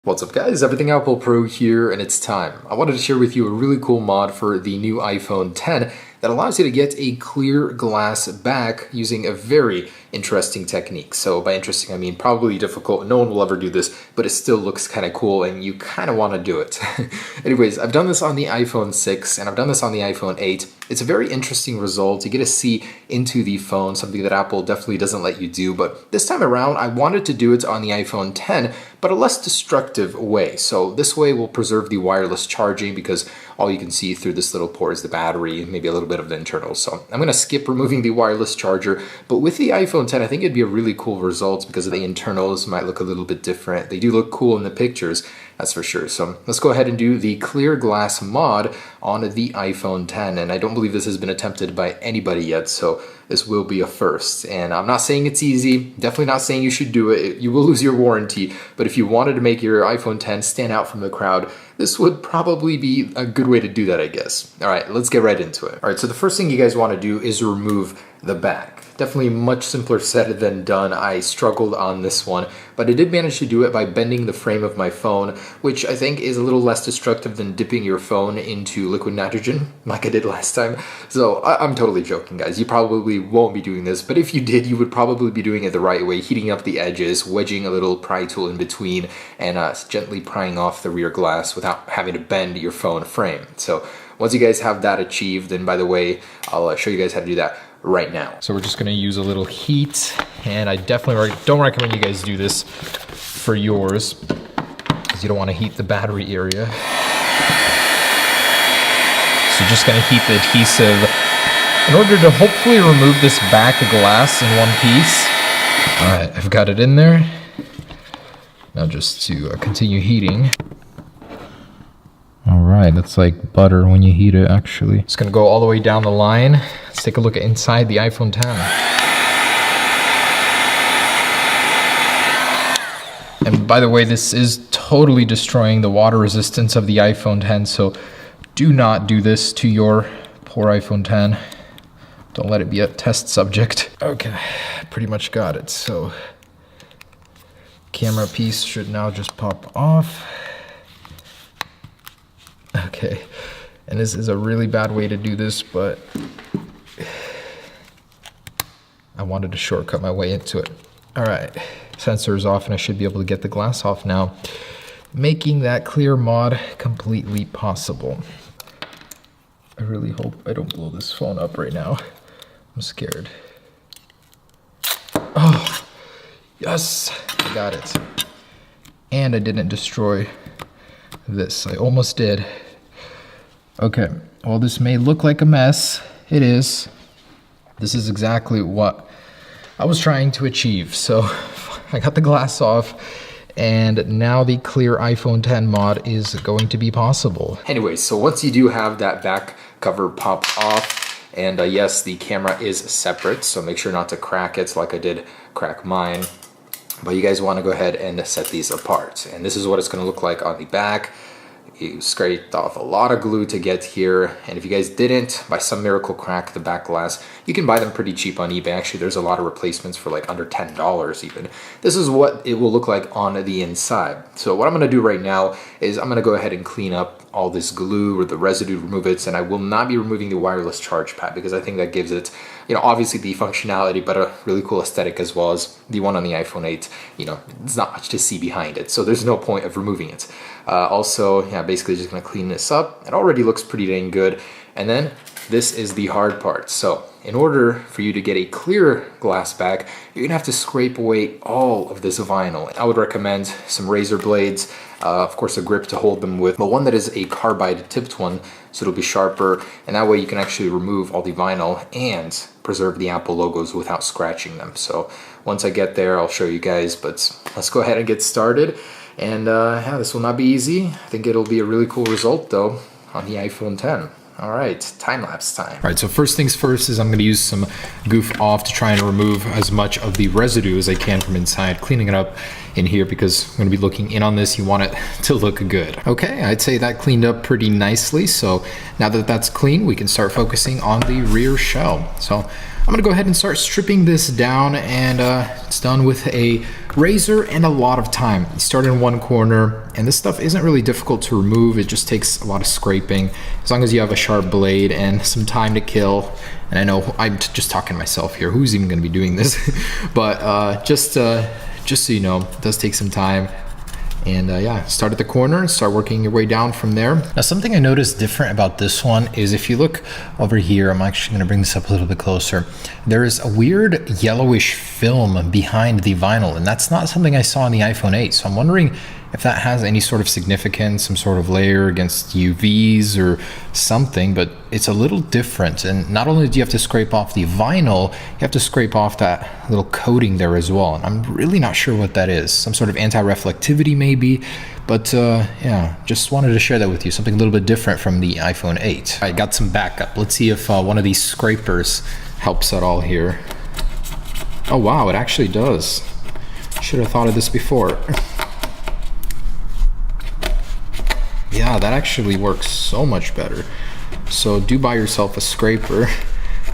What's up guys, Everything Apple Pro here, and it's time. I wanted to share with you a really cool mod for the new iPhone X that allows you to get a clear glass back using a very interesting technique. So by interesting, I mean probably difficult. No one will ever do this, but it still looks kind of cool and you kind of want to do it. Anyways, I've done this on the iPhone 6 and I've done this on the iPhone 8. It's a very interesting result. You get to see into the phone, something that Apple definitely doesn't let you do. But this time around, I wanted to do it on the iPhone X, but a less destructive way. So this way will preserve the wireless charging because all you can see through this little port is the battery, maybe a little bit of the internals. So I'm gonna skip removing the wireless charger, but with the iPhone X, I think it'd be a really cool result because the internals might look a little bit different. They do look cool in the pictures, that's for sure. So let's go ahead and do the clear glass mod on the iPhone X. And I don't believe this has been attempted by anybody yet, so this will be a first. And I'm not saying it's easy, definitely not saying you should do it. You will lose your warranty, but if you wanted to make your iPhone X stand out from the crowd, this would probably be a good way to do that, I guess. All right, let's get right into it. All right, so the first thing you guys want to do is remove the back. Definitely much simpler said than done. I struggled on this one, but I did manage to do it by bending the frame of my phone, which I think is a little less destructive than dipping your phone into liquid nitrogen like I did last time. So I'm totally joking, guys. You probably won't be doing this, but if you did, you would probably be doing it the right way, heating up the edges, wedging a little pry tool in between, and gently prying off the rear glass without having to bend your phone frame. So once you guys have that achieved, and by the way, I'll show you guys how to do that right now. So we're just gonna use a little heat, and I definitely don't recommend you guys do this for yours because you don't want to heat the battery area. So just gonna heat the adhesive in order to hopefully remove this back glass in one piece. All right, I've got it in there. Now just to continue heating. All right, that's like butter when you heat it, actually. It's gonna go all the way down the line. Let's take a look at inside the iPhone X. And by the way, this is totally destroying the water resistance of the iPhone X, so do not do this to your poor iPhone X. Don't let it be a test subject. Okay, pretty much got it. So camera piece should now just pop off. Okay, and this is a really bad way to do this, but I wanted to shortcut my way into it. All right, sensor is off and I should be able to get the glass off now, making that clear mod completely possible. I really hope I don't blow this phone up right now. I'm scared. Oh, yes, I got it. And I didn't destroy this. I almost did. Okay, well, this may look like a mess. It is. This is exactly what I was trying to achieve. So I got the glass off, and now the clear iPhone X mod is going to be possible. Anyway, so once you do have that back cover popped off, and yes, the camera is separate, so make sure not to crack it like I did crack mine. But you guys want to go ahead and set these apart. And this is what it's going to look like on the back. You scraped off a lot of glue to get here, and if you guys didn't, by some miracle, crack the back glass, you can buy them pretty cheap on eBay. Actually, there's a lot of replacements for like under $10 even. This is what it will look like on the inside. So what I'm going to do right now is I'm going to go ahead and clean up all this glue or the residue, remove it, and I will not be removing the wireless charge pad because I think that gives it, you know, obviously the functionality, but a really cool aesthetic, as well as the one on the iPhone 8. You know, there's not much to see behind it, so there's no point of removing it. Also, yeah, basically just gonna clean this up. It already looks pretty dang good. And then this is the hard part. So in order for you to get a clear glass back, you're gonna have to scrape away all of this vinyl. I would recommend some razor blades, of course a grip to hold them with, but one that is a carbide tipped one, so it'll be sharper, and that way you can actually remove all the vinyl and preserve the Apple logos without scratching them. So once I get there, I'll show you guys, but let's go ahead and get started. And yeah, this will not be easy. I think it'll be a really cool result though on the iPhone X. All right, time-lapse time. All right, so first things first is I'm gonna use some Goof Off to try and remove as much of the residue as I can from inside, cleaning it up in here because I'm gonna be looking in on this. You want it to look good. Okay, I'd say that cleaned up pretty nicely. So now that that's clean, we can start focusing on the rear shell. So I'm gonna go ahead and start stripping this down, and it's done with a razor and a lot of time. You start in one corner, and this stuff isn't really difficult to remove. It just takes a lot of scraping, as long as you have a sharp blade and some time to kill. And I know I'm just talking to myself here. Who's even gonna be doing this? But just so you know, it does take some time. And yeah, start at the corner and start working your way down from there. Now, something I noticed different about this one is if you look over here, I'm actually gonna bring this up a little bit closer. There is a weird yellowish film behind the vinyl, and that's not something I saw on the iPhone 8. So I'm wondering if that has any sort of significance, some sort of layer against UVs or something, but it's a little different. And not only do you have to scrape off the vinyl, you have to scrape off that little coating there as well. And I'm really not sure what that is. Some sort of anti-reflectivity maybe, but yeah, just wanted to share that with you. Something a little bit different from the iPhone 8. I got some backup. Let's see if one of these scrapers helps at all here. Oh wow, it actually does. Should have thought of this before. Yeah, that actually works so much better. So do buy yourself a scraper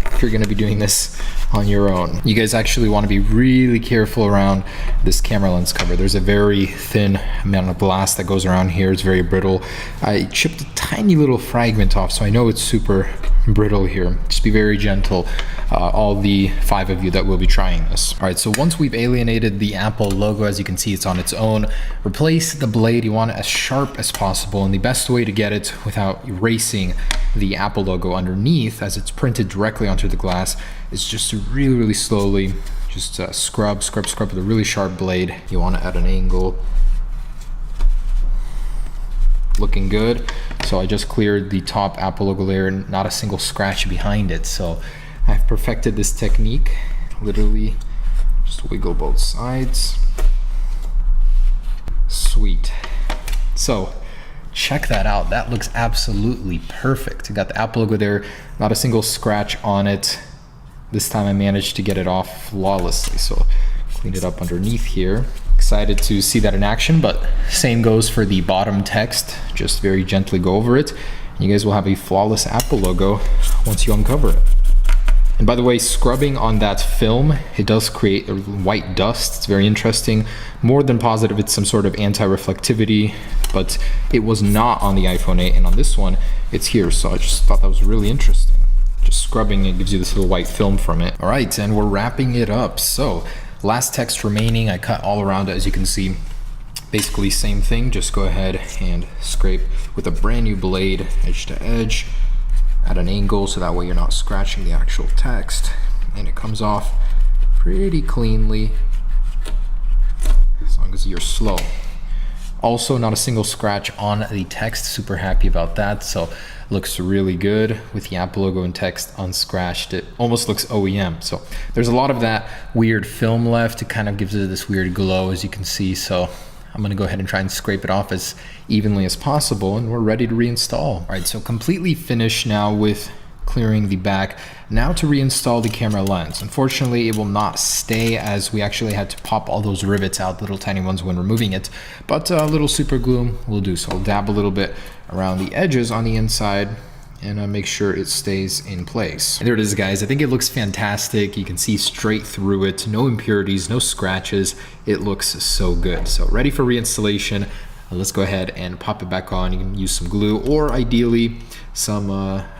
if you're gonna be doing this on your own. You guys actually want to be really careful around this camera lens cover. There's a very thin amount of glass that goes around here. It's very brittle. I chipped a tiny little fragment off, so I know it's super brittle here. Just be very gentle, all the 5 of you that will be trying this. All right, so once we've alienated the Apple logo, as you can see, it's on its own. Replace the blade. You want it as sharp as possible, and the best way to get it without erasing the Apple logo underneath, as it's printed directly onto the glass, is just to really slowly just scrub with a really sharp blade. You want it at an angle. Looking good. So I just cleared the top Apple logo layer, not a single scratch behind it. So I've perfected this technique. Literally just wiggle both sides. Sweet. So check that out. That looks absolutely perfect. You got the Apple logo there, not a single scratch on it. This time I managed to get it off flawlessly. So clean it up underneath here. Excited to see that in action, but same goes for the bottom text. Just very gently go over it. You guys will have a flawless Apple logo once you uncover it. And by the way, scrubbing on that film, it does create a white dust. It's very interesting. More than positive it's some sort of anti-reflectivity, but it was not on the iPhone 8, and on this one, it's here. So I just thought that was really interesting. Just scrubbing, it gives you this little white film from it. All right, and we're wrapping it up. So last text remaining, I cut all around it, as you can see. Basically same thing, just go ahead and scrape with a brand new blade, edge to edge, at an angle, so that way you're not scratching the actual text, and it comes off pretty cleanly, as long as you're slow. Also, not a single scratch on the text. Super happy about that. So looks really good with the Apple logo and text unscratched. It almost looks OEM. So there's a lot of that weird film left. It kind of gives it this weird glow, as you can see. So I'm gonna go ahead and try and scrape it off as evenly as possible, and we're ready to reinstall. All right, so completely finished now with clearing the back. Now to reinstall the camera lens. Unfortunately, it will not stay, as we actually had to pop all those rivets out, little tiny ones, when removing it, but a little super glue will do. So I'll dab a little bit around the edges on the inside and make sure it stays in place. And there it is, guys. I think it looks fantastic. You can see straight through it, no impurities, no scratches. It looks so good. So ready for reinstallation. Let's go ahead and pop it back on. You can use some glue, or ideally some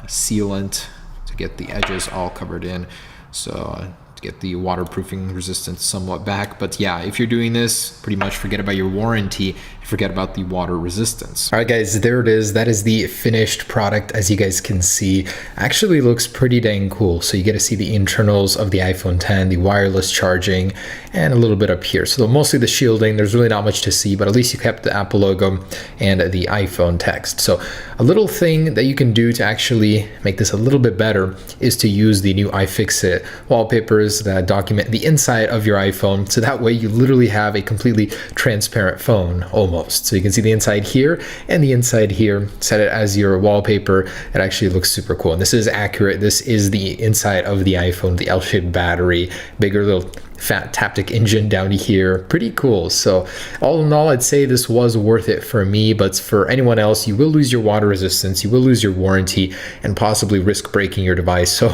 sealant to get the edges all covered in, so to get the waterproofing resistance somewhat back. But yeah, if you're doing this, pretty much forget about your warranty, forget about the water resistance. All right, guys, there it is. That is the finished product. As you guys can see, actually looks pretty dang cool. So you get to see the internals of the iPhone 10, the wireless charging, and a little bit up here. So mostly the shielding, there's really not much to see, but at least you kept the Apple logo and the iPhone text. So a little thing that you can do to actually make this a little bit better is to use the new iFixit wallpapers that document the inside of your iPhone. So that way you literally have a completely transparent phone almost. So you can see the inside here and the inside here. Set it as your wallpaper. It actually looks super cool. And this is accurate. This is the inside of the iPhone, the L-shaped battery, bigger little fat Taptic engine down here. Pretty cool. So all in all, I'd say this was worth it for me, but for anyone else, you will lose your water resistance, you will lose your warranty, and possibly risk breaking your device. So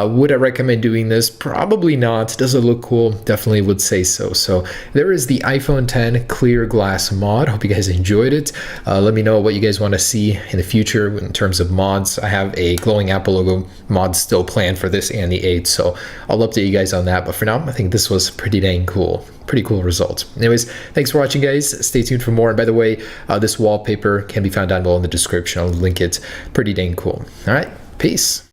would I recommend doing this? Probably not. Does it look cool? Definitely would say so. So there is the iPhone 10 clear glass mod. Hope you guys enjoyed it. Let me know what you guys want to see in the future in terms of mods. I have a glowing Apple logo mod still planned for this and the 8, so I'll update you guys on that. But for now, I think this was pretty dang cool. Pretty cool result. Anyways, thanks for watching, guys. Stay tuned for more. And by the way, this wallpaper can be found down below in the description. I'll link it. Pretty dang cool. All right, peace.